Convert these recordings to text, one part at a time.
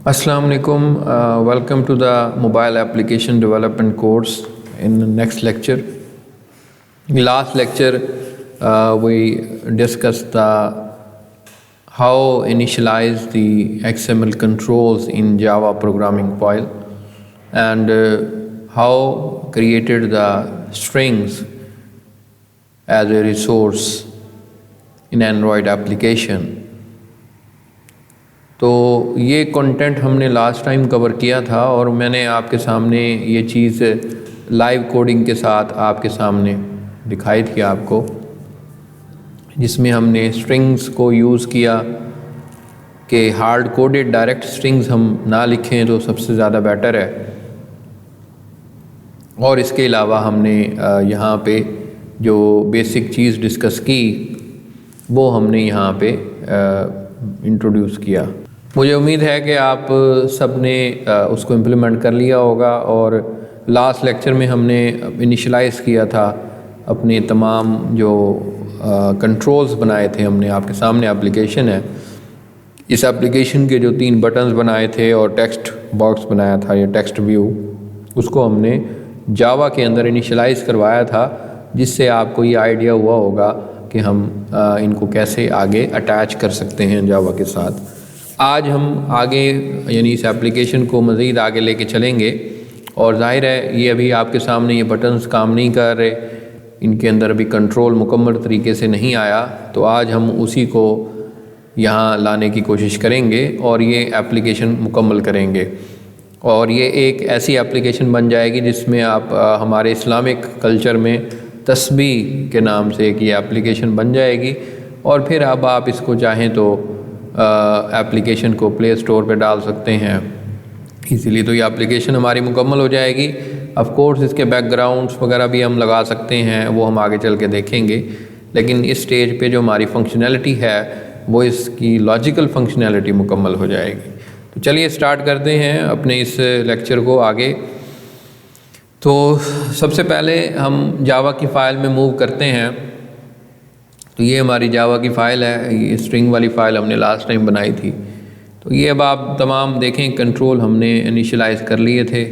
Assalamu alaikum. Welcome to the mobile application development course. In the next lecture, last lecture, we discussed how initialize the XML controls in Java programming file, and how created the strings as a resource in Android application. तो ये content हमने last time cover किया था और मैंने आपके सामने ये चीज़ लाइव कोडिंग के साथ आपके सामने दिखाई थी आपको, जिसमें हमने स्ट्रिंग्स को यूज़ किया कि हार्ड कोडेड डायरेक्ट स्ट्रिंग्स हम ना लिखें तो सबसे ज़्यादा बेटर है। और इसके अलावा हमने यहाँ पे जो बेसिक चीज़ डिस्कस की वो हमने यहाँ पे इंट्रोड्यूस किया। मुझे उम्मीद है कि आप सब ने उसको इम्प्लीमेंट कर लिया होगा। और लास्ट लेक्चर में हमने इनिशलाइज़ किया था अपने तमाम जो कंट्रोल्स बनाए थे। हमने आपके सामने एप्लीकेशन है, इस एप्लीकेशन के जो 3 बटन्स बनाए थे और टेक्स्ट बॉक्स बनाया था या टेक्स्ट व्यू, उसको हमने जावा के अंदर इनिशलाइज़ करवाया था, जिससे आपको ये आइडिया हुआ होगा कि हम इनको कैसे आगे अटैच कर सकते हैं जावा के साथ। आज हम आगे यानी इस एप्लीकेशन को मज़ीद आगे लेके चलेंगे। और ज़ाहिर है ये अभी आपके सामने ये बटन्स काम नहीं कर रहे, इनके अंदर अभी कंट्रोल मुकम्मल तरीके से नहीं आया, तो आज हम उसी को यहाँ लाने की कोशिश करेंगे और ये एप्लीकेशन मुकम्मल करेंगे। और ये एक ऐसी एप्लीकेशन बन जाएगी जिसमें आप हमारे इस्लामिक कल्चर में तस्बीह के नाम से एक ये एप्लीकेशन बन जाएगी। और फिर अब आप इसको चाहें तो एप्लीकेशन को प्ले स्टोर पे डाल सकते हैं, इसीलिए तो ये एप्लीकेशन हमारी मुकम्मल हो जाएगी। ऑफ कोर्स इसके बैकग्राउंड्स वगैरह भी हम लगा सकते हैं, वो हम आगे चल के देखेंगे। लेकिन इस स्टेज पे जो हमारी फंक्शनैलिटी है वो इसकी लॉजिकल फंक्शनैलिटी मुकम्मल हो जाएगी। तो चलिए स्टार्ट करते हैं अपने इस लेक्चर को आगे। तो सबसे पहले हम जावा की फ़ाइल में मूव करते हैं। तो ये हमारी जावा की फ़ाइल है, ये स्ट्रिंग वाली फ़ाइल हमने लास्ट टाइम बनाई थी। तो ये अब आप तमाम देखें कंट्रोल हमने इनिशियलाइज़ कर लिए थे,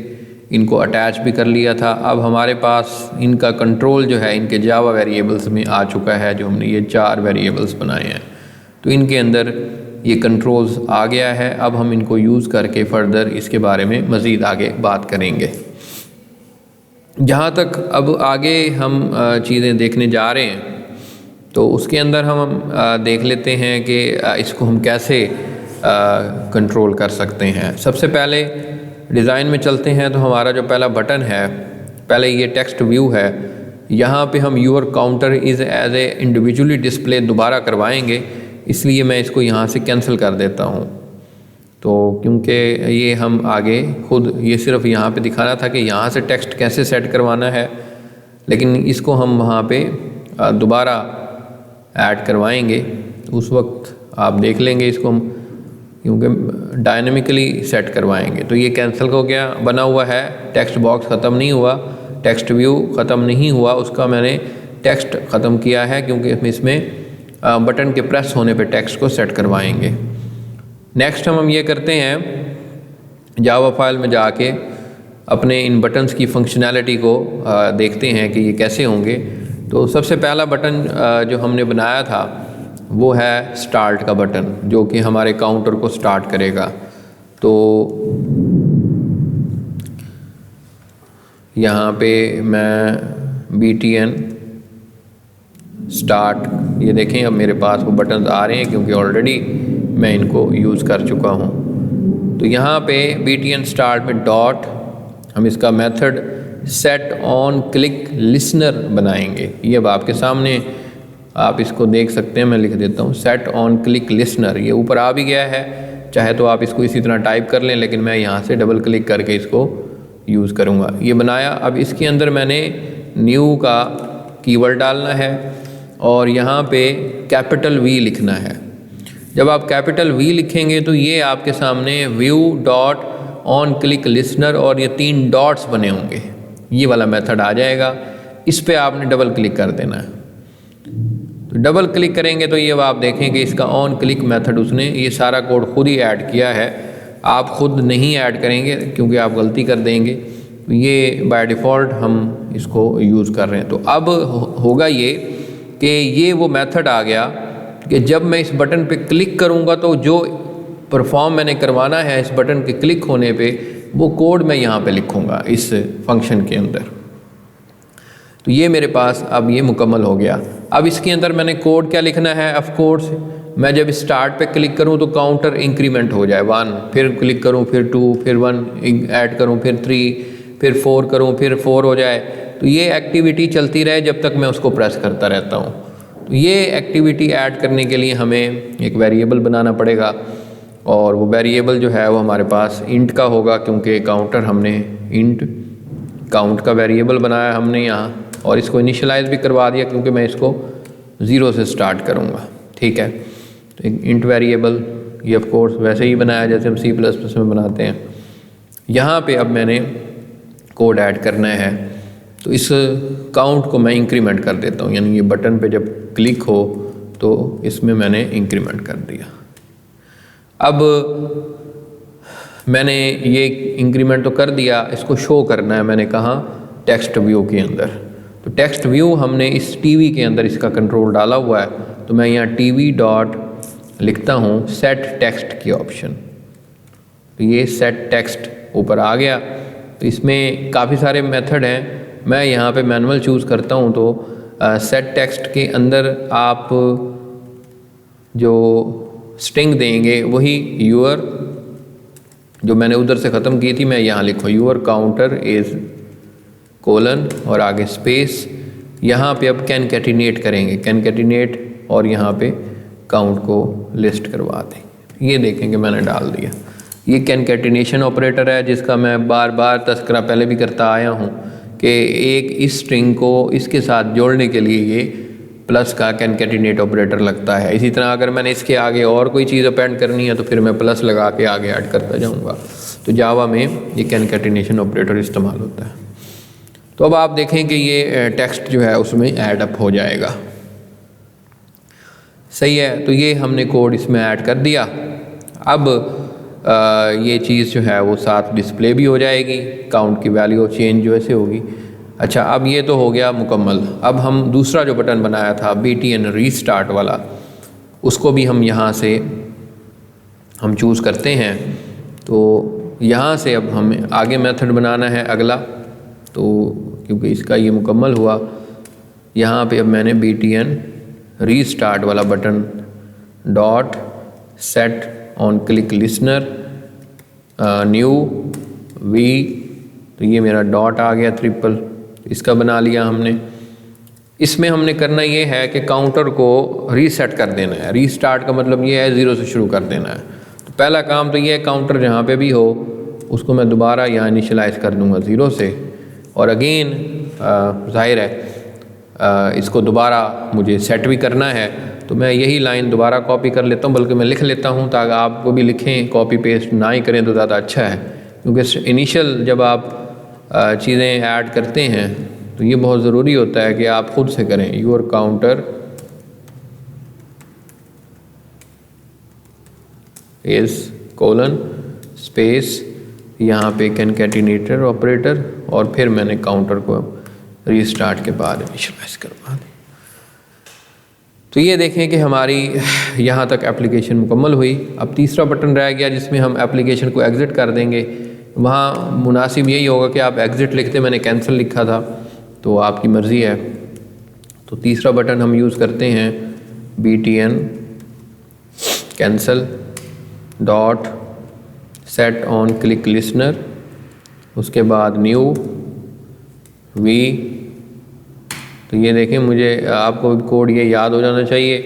इनको अटैच भी कर लिया था। अब हमारे पास इनका कंट्रोल जो है इनके जावा वेरिएबल्स में आ चुका है, जो हमने ये 4 वेरिएबल्स बनाए हैं। तो इनके अंदर ये कंट्रोल्स आ गया है। अब हम इनको यूज़ करके फ़र्दर इसके बारे में मज़ीद आगे बात करेंगे। जहाँ तक अब आगे हम चीज़ें देखने जा रहे हैं, तो उसके अंदर हम देख लेते हैं कि इसको हम कैसे कंट्रोल कर सकते हैं। सबसे पहले डिज़ाइन में चलते हैं। तो हमारा जो पहला बटन है, पहले ये टेक्स्ट व्यू है, यहाँ पे हम your counter is as a individually display दोबारा करवाएंगे, इसलिए मैं इसको यहाँ से कैंसिल कर देता हूँ। तो क्योंकि ये हम आगे खुद ये सिर्फ यहाँ पे दिखाना था कि यहाँ से टेक्स्ट कैसे सेट करवाना है, लेकिन इसको हम वहाँ पे दोबारा ऐड करवाएंगे। उस वक्त आप देख लेंगे इसको हम, क्योंकि डायनेमिकली सेट करवाएंगे। तो ये कैंसिल हो गया, बना हुआ है। टेक्स्ट बॉक्स ख़त्म नहीं हुआ, टेक्स्ट व्यू ख़त्म नहीं हुआ, उसका मैंने टेक्स्ट ख़त्म किया है, क्योंकि इसमें बटन के प्रेस होने पे टेक्स्ट को सेट करवाएंगे। नेक्स्ट हम ये करते हैं, जावा फाइल में जाके अपने इन बटन्स की फंक्शनैलिटी को देखते हैं कि ये कैसे होंगे। तो सबसे पहला बटन जो हमने बनाया था वो है स्टार्ट का बटन, जो कि हमारे काउंटर को स्टार्ट करेगा। तो यहाँ पे मैं BTN स्टार्ट, ये देखें अब मेरे पास वो बटन्स आ रहे हैं, क्योंकि ऑलरेडी मैं इनको यूज़ कर चुका हूँ। तो यहाँ पे BTN स्टार्ट में डॉट हम इसका method set on click listener बनाएंगे। ये अब आपके सामने आप इसको देख सकते हैं, मैं लिख देता हूँ सेट ऑन क्लिक लिसनर। ये ऊपर आ भी गया है, चाहे तो आप इसको इसी तरह टाइप कर लें, लेकिन मैं यहाँ से डबल क्लिक करके इसको यूज़ करूँगा। ये बनाया। अब इसके अंदर मैंने न्यू का कीवर्ड डालना है और यहाँ पे कैपिटल V लिखना है। जब आप कैपिटल V लिखेंगे तो ये आपके सामने view dot on click listener और ये 3 डॉट्स बने होंगे, ये वाला मेथड आ जाएगा। इस पे आपने डबल क्लिक कर देना है। तो डबल क्लिक करेंगे तो ये अब आप देखेंगे इसका ऑन क्लिक मेथड उसने ये सारा कोड खुद ही ऐड किया है। आप ख़ुद नहीं ऐड करेंगे क्योंकि आप गलती कर देंगे। ये बाय डिफ़ॉल्ट हम इसको यूज़ कर रहे हैं। तो अब होगा ये कि ये वो मेथड आ गया कि जब मैं इस बटन पे क्लिक करूँगा तो जो परफॉर्म मैंने करवाना है इस बटन के क्लिक होने पे, वो कोड मैं यहाँ पे लिखूँगा इस फंक्शन के अंदर। तो ये मेरे पास अब ये मुकम्मल हो गया। अब इसके अंदर मैंने कोड क्या लिखना है, ऑफ कोर्स मैं जब स्टार्ट पे क्लिक करूँ तो काउंटर इंक्रीमेंट हो जाए 1, फिर क्लिक करूँ फिर 2, फिर 1 ऐड करूँ, फिर 3, फिर 4 करूँ, फिर 4 हो जाए। तो ये एक्टिविटी चलती रहे जब तक मैं उसको प्रेस करता रहता हूँ। तो ये एक्टिविटी ऐड करने के लिए हमें एक वेरिएबल बनाना पड़ेगा और वो वेरिएबल जो है वो हमारे पास इंट का होगा, क्योंकि काउंटर हमने इंट काउंट का वेरिएबल बनाया हमने यहाँ, और इसको इनिशियलाइज़ भी करवा दिया क्योंकि मैं इसको 0 से स्टार्ट करूँगा। ठीक है, तो एक इंट वेरिएबल ये ऑफ कोर्स वैसे ही बनाया जैसे हम C++ में बनाते हैं। यहाँ पे अब मैंने कोड ऐड करना है, तो इस काउंट को मैं इंक्रीमेंट कर देता हूँ, यानी ये बटन पे जब क्लिक हो तो इसमें मैंने इंक्रीमेंट कर दिया। अब मैंने ये इंक्रीमेंट तो कर दिया, इसको शो करना है मैंने कहा टेक्स्ट व्यू के अंदर। तो टेक्स्ट व्यू हमने इस टीवी के अंदर इसका कंट्रोल डाला हुआ है, तो मैं यहाँ TV डॉट लिखता हूँ सेट टेक्स्ट की ऑप्शन। तो ये सेट टेक्स्ट ऊपर आ गया। तो इसमें काफ़ी सारे मेथड हैं, मैं यहाँ पे मैनुअल चूज़ करता हूँ। तो सेट टेक्स्ट के अंदर आप जो स्ट्रिंग देंगे वही यूअर जो मैंने उधर से ख़त्म की थी, मैं यहाँ लिखूँ यूअर काउंटर इज़ कोलन और आगे स्पेस। यहाँ पे अब कैनकैटिनेट करेंगे, कैनकैटिनेट और यहाँ पे काउंट को लिस्ट करवा देंगे। ये देखेंगे मैंने डाल दिया। ये कैनकैटिनेशन ऑपरेटर है जिसका मैं बार बार तस्करा पहले भी करता आया हूँ कि एक इस स्ट्रिंग को इसके साथ जोड़ने के लिए ये प्लस का कैनकैटिनेट ऑपरेटर लगता है। इसी तरह अगर मैंने इसके आगे और कोई चीज़ अपेंड करनी है तो फिर मैं प्लस लगा के आगे ऐड करता जाऊँगा। तो जावा में ये कैनकैटिनेशन ऑपरेटर इस्तेमाल होता है। तो अब आप देखें कि ये टेक्स्ट जो है उसमें ऐड अप हो जाएगा। सही है, तो ये हमने कोड इसमें ऐड कर दिया। अब ये चीज़ जो है वो साथ डिस्प्ले भी हो जाएगी, काउंट की वैल्यू चेंज जो ऐसे होगी। अच्छा, अब ये तो हो गया मुकम्मल। अब हम दूसरा जो बटन बनाया था BTN रीस्टार्ट वाला, उसको भी हम यहाँ से हम चूज़ करते हैं। तो यहाँ से अब हमें आगे मेथड बनाना है अगला, तो क्योंकि इसका ये मुकम्मल हुआ, यहाँ पे अब मैंने BTN रीस्टार्ट वाला button dot set on click listener new V, तो ये मेरा डॉट आ गया ट्रिपल, इसका बना लिया हमने। इसमें हमने करना ये है कि काउंटर को रीसेट कर देना है। रीस्टार्ट का मतलब ये है 0 से शुरू कर देना है। तो पहला काम तो ये है काउंटर जहाँ पे भी हो उसको मैं दोबारा यहाँ इनिशियलाइज़ कर दूँगा 0 से, और अगेन जाहिर है इसको दोबारा मुझे सेट भी करना है। तो मैं यही लाइन दोबारा कॉपी कर लेता हूँ, बल्कि मैं लिख लेता हूँ ताकि आपको भी लिखें, कॉपी पेस्ट ना ही करें तो ज़्यादा अच्छा है। क्योंकि इनिशियल जब आप चीज़ें ऐड करते हैं तो ये बहुत ज़रूरी होता है कि आप ख़ुद से करें। Your counter is colon space, यहाँ पे कैनकैटिनेटर ऑपरेटर, और फिर मैंने काउंटर को रीस्टार्ट के बाद इनिशियलाइज़ करवा दी। तो ये देखें कि हमारी यहाँ तक एप्लीकेशन मुकम्मल हुई। अब तीसरा बटन रह गया जिसमें हम एप्लीकेशन को एग्ज़िट कर देंगे। वहाँ मुनासिब यही होगा कि आप एग्ज़िट लिखते, मैंने कैंसिल लिखा था, तो आपकी मर्ज़ी है। तो तीसरा बटन हम यूज़ करते हैं BTN cancel dot set on click listener, उसके बाद न्यू वी। तो ये देखें, मुझे आपको कोड ये याद हो जाना चाहिए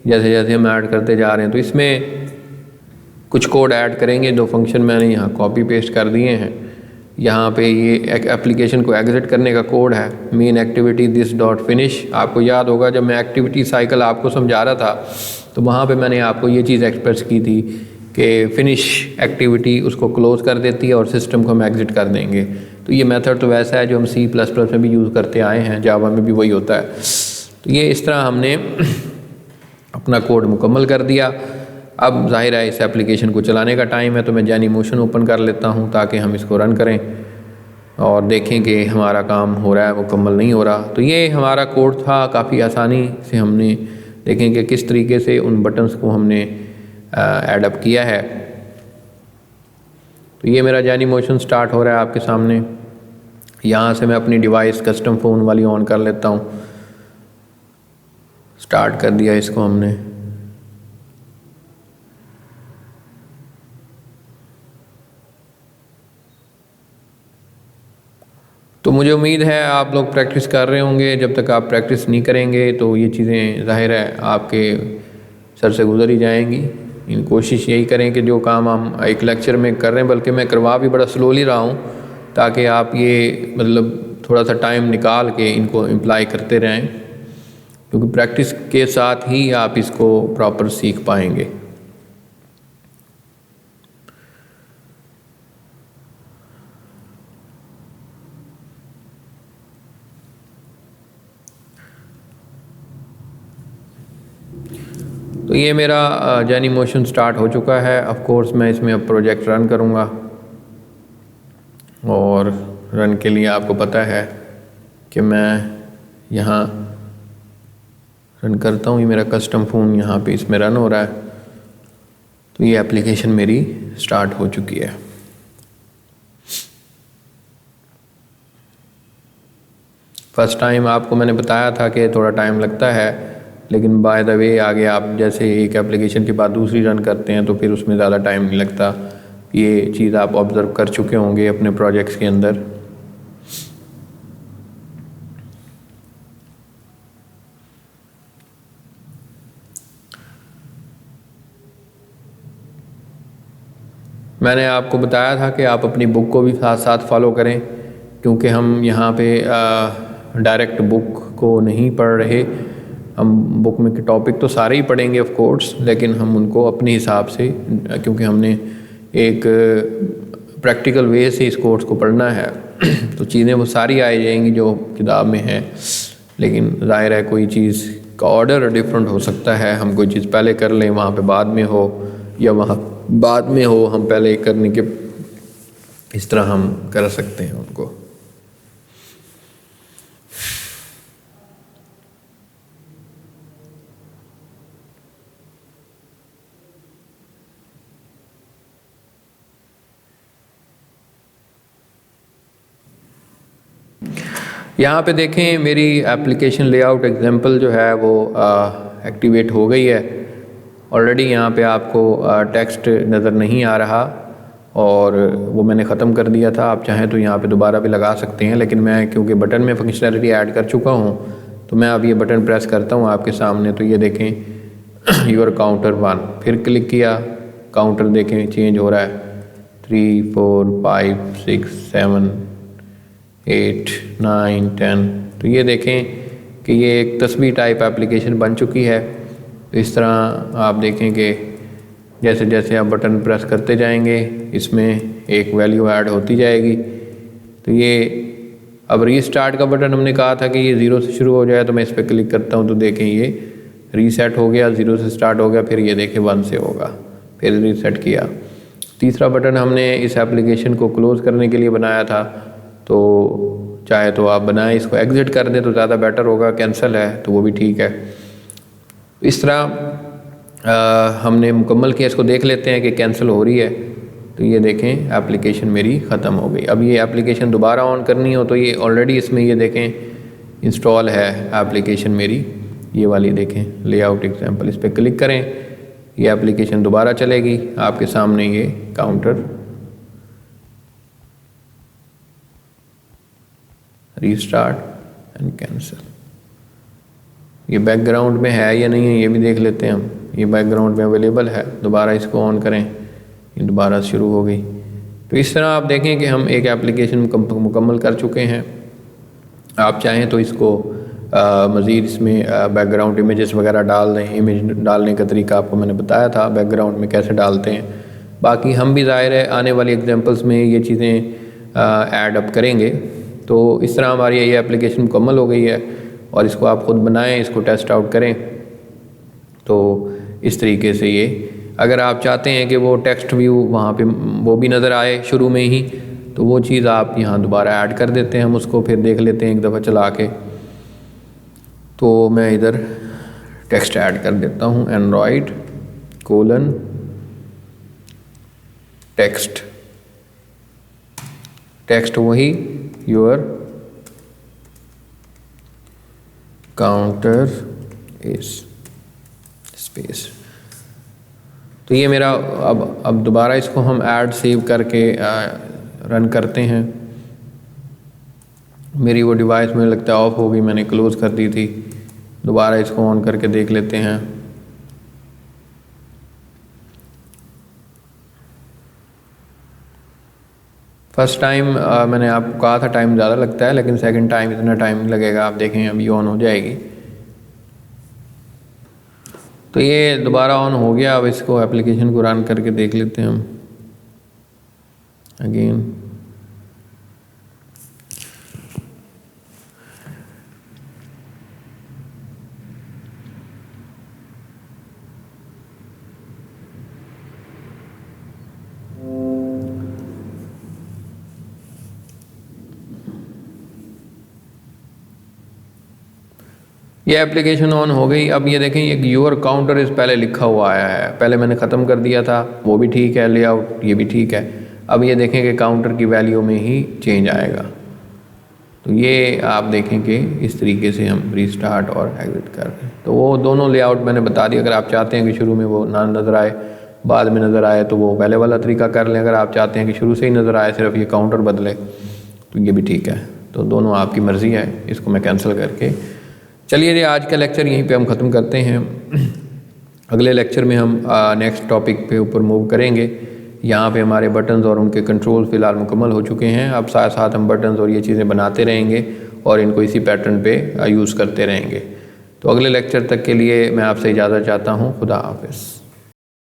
जैसे जैसे हम ऐड करते जा रहे हैं। तो इसमें कुछ कोड ऐड करेंगे, दो फंक्शन मैंने यहाँ कॉपी पेस्ट कर दिए हैं। यहाँ पे ये एक एप्लीकेशन को एग्जिट करने का कोड है, main activity this dot finish. आपको याद होगा जब मैं एक्टिविटी साइकिल आपको समझा रहा था तो वहाँ पे मैंने आपको ये चीज़ एक्सप्रेस की थी कि फिनिश एक्टिविटी उसको क्लोज़ कर देती है और सिस्टम को हम एग्जिट कर देंगे। तो ये मेथड तो वैसा है जो हम C++ में भी यूज़ करते आए हैं, जावा में भी वही होता है। तो ये इस तरह हमने अपना कोड मुकम्मल कर दिया। अब ज़ाहिर है इस एप्लीकेशन को चलाने का टाइम है, तो मैं जेनीमोशन ओपन कर लेता हूँ ताकि हम इसको रन करें और देखें कि हमारा काम हो रहा है, मुकम्मल नहीं हो रहा। तो ये हमारा कोड था, काफ़ी आसानी से हमने देखें कि किस तरीके से उन बटन्स को हमने एडअप किया है। तो ये मेरा जेनीमोशन स्टार्ट हो रहा है आपके सामने। यहाँ से मैं अपनी डिवाइस कस्टम फ़ोन वाली ऑन कर लेता हूँ। स्टार्ट कर दिया इसको हमने। तो मुझे उम्मीद है आप लोग प्रैक्टिस कर रहे होंगे। जब तक आप प्रैक्टिस नहीं करेंगे तो ये चीज़ें ज़ाहिर है आपके सर से गुजर ही जाएंगी। इन कोशिश यही करें कि जो काम हम एक लेक्चर में कर रहे हैं, बल्कि मैं करवा भी बड़ा स्लोली रहा हूँ, ताकि आप ये मतलब थोड़ा सा टाइम निकाल के इनको इम्प्लाई करते रहें, क्योंकि प्रैक्टिस के साथ ही आप इसको प्रॉपर सीख पाएंगे। तो ये मेरा जेनीमोशन स्टार्ट हो चुका है। ऑफ कोर्स मैं इसमें अब प्रोजेक्ट रन करूँगा, और रन के लिए आपको पता है कि मैं यहाँ रन करता हूँ। ये मेरा कस्टम फ़ोन यहाँ पे इसमें रन हो रहा है। तो ये एप्लीकेशन मेरी स्टार्ट हो चुकी है। फर्स्ट टाइम आपको मैंने बताया था कि थोड़ा टाइम लगता है, लेकिन बाय द वे आगे आप जैसे एक एप्लीकेशन के बाद दूसरी रन करते हैं तो फिर उसमें ज़्यादा टाइम नहीं लगता। ये चीज़ आप ऑब्ज़र्व कर चुके होंगे अपने प्रोजेक्ट्स के अंदर। मैंने आपको बताया था कि आप अपनी बुक को भी साथ साथ फॉलो करें, क्योंकि हम यहाँ पे डायरेक्ट बुक को नहीं पढ़ रहे। हम बुक में के टॉपिक तो सारे ही पढ़ेंगे ऑफ कोर्स, लेकिन हम उनको अपने हिसाब से, क्योंकि हमने एक प्रैक्टिकल वे से इस कोर्स को पढ़ना है तो चीज़ें वो सारी आ जाएंगी जो किताब में है। लेकिन ज़ाहिर है कोई चीज़ का ऑर्डर डिफरेंट हो सकता है। हम कोई चीज़ पहले कर लें, वहाँ पे बाद में हो, या वहाँ बाद में हो हम पहले करने के, इस तरह हम कर सकते हैं उनको। यहाँ पे देखें मेरी एप्लीकेशन लेआउट एग्जांपल जो है वो एक्टिवेट हो गई है ऑलरेडी। यहाँ पे आपको टेक्स्ट नज़र नहीं आ रहा, और वो मैंने ख़त्म कर दिया था। आप चाहें तो यहाँ पे दोबारा भी लगा सकते हैं, लेकिन मैं क्योंकि बटन में फंक्शनैलिटी ऐड कर चुका हूँ तो मैं अब ये बटन प्रेस करता हूँ आपके सामने। तो ये देखें योर काउंटर 1, फिर क्लिक किया, काउंटर देखें चेंज हो रहा है 3 4 5 6 7 8 9 10। तो ये देखें कि ये एक तस्वीर टाइप एप्लीकेशन बन चुकी है। तो इस तरह आप देखें कि जैसे जैसे आप बटन प्रेस करते जाएंगे इसमें एक वैल्यू ऐड होती जाएगी। तो ये अब रीस्टार्ट का बटन हमने कहा था कि ये 0 से शुरू हो जाए, तो मैं इस पर क्लिक करता हूँ तो देखें ये रीसेट हो गया, 0 से स्टार्ट हो गया, फिर ये देखें 1 से होगा, फिर रीसेट किया। तीसरा बटन हमने इस एप्लीकेशन को क्लोज़ करने के लिए बनाया था, तो चाहे तो आप बनाएं, इसको एग्ज़िट कर दें तो ज़्यादा बेटर होगा। कैंसिल है तो वो भी ठीक है। इस तरह हमने मुकम्मल किया। इसको देख लेते हैं कि कैंसिल हो रही है। तो ये देखें एप्लीकेशन मेरी ख़त्म हो गई। अब ये एप्लीकेशन दोबारा ऑन करनी हो तो ये ऑलरेडी इसमें ये देखें इंस्टॉल है एप्लीकेशन मेरी, ये वाली देखें लेआउट एग्जांपल। इस पर क्लिक करें, ये एप्लीकेशन दोबारा चलेगी आपके सामने। ये काउंटर रीस्टार्ट एंड कैंसिल, ये बैकग्राउंड में है या नहीं है ये भी देख लेते हैं हम। ये बैकग्राउंड में अवेलेबल है, दोबारा इसको ऑन करें, ये दोबारा शुरू हो गई। तो इस तरह आप देखें कि हम एक एप्लीकेशन मुकम्मल कर चुके हैं। आप चाहें तो इसको मज़ीद इसमें बैकग्राउंड इमेजेस वगैरह डाल दें। इमेज डालने का तरीका आपको मैंने बताया था, बैकग्राउंड में कैसे डालते हैं। बाकी हम भी ज़ाहिर है आने वाली एग्जांपल्स में ये चीज़ें ऐड अप करेंगे। तो इस तरह हमारी ये एप्लीकेशन मुकम्मल हो गई है, और इसको आप ख़ुद बनाएं, इसको टेस्ट आउट करें। तो इस तरीके से ये अगर आप चाहते हैं कि वो टेक्स्ट व्यू वहाँ पे वो भी नज़र आए शुरू में ही, तो वो चीज़ आप यहाँ दोबारा ऐड कर देते हैं, हम उसको फिर देख लेते हैं एक दफ़ा चला के। तो मैं इधर टेक्स्ट ऐड कर देता हूँ, एंड्रॉयड कोलन टेक्स्ट, टेक्स्ट वही योर काउंटर इज स्पेस। तो ये मेरा अब दोबारा इसको हम ऐड सेव करके रन करते हैं। मेरी वो डिवाइस मुझे लगता है ऑफ हो गई, मैंने क्लोज़ कर दी थी। दोबारा इसको ऑन करके देख लेते हैं। फर्स्ट टाइम मैंने आपको कहा था टाइम ज़्यादा लगता है, लेकिन सेकंड टाइम इतना टाइम लगेगा, आप देखें अभी ऑन हो जाएगी। तो ये दोबारा ऑन हो गया। अब इसको एप्लीकेशन को रन करके देख लेते हैं हम अगेन। ये एप्लीकेशन ऑन हो गई। अब ये देखें, एक योर काउंटर इस पहले लिखा हुआ आया है, पहले मैंने ख़त्म कर दिया था, वो भी ठीक है, लेआउट ये भी ठीक है। अब ये देखें कि काउंटर की वैल्यू में ही चेंज आएगा। तो ये आप देखें कि इस तरीके से हम रीस्टार्ट और एग्जिट कर रहे हैं। तो वो दोनों लेआउट मैंने बता दिया। अगर आप चाहते हैं कि शुरू में वो ना नज़र आए, बाद में नज़र आए, तो वो पहले वाला तरीका कर लें। अगर आप चाहते हैं कि शुरू से ही नज़र आए, सिर्फ ये काउंटर बदले, तो ये भी ठीक है। तो दोनों आपकी मर्ज़ी है। इसको मैं कैंसिल करके, चलिए आज का लेक्चर यहीं पे हम ख़त्म करते हैं। अगले लेक्चर में हम नेक्स्ट टॉपिक पे ऊपर मूव करेंगे। यहाँ पे हमारे बटन्स और उनके कंट्रोल फ़िलहाल मुकम्मल हो चुके हैं। अब साथ साथ हम बटन्स और ये चीज़ें बनाते रहेंगे और इनको इसी पैटर्न पे यूज़ करते रहेंगे। तो अगले लेक्चर तक के लिए मैं आपसे इजाज़त चाहता हूँ। खुदा हाफ़िज़।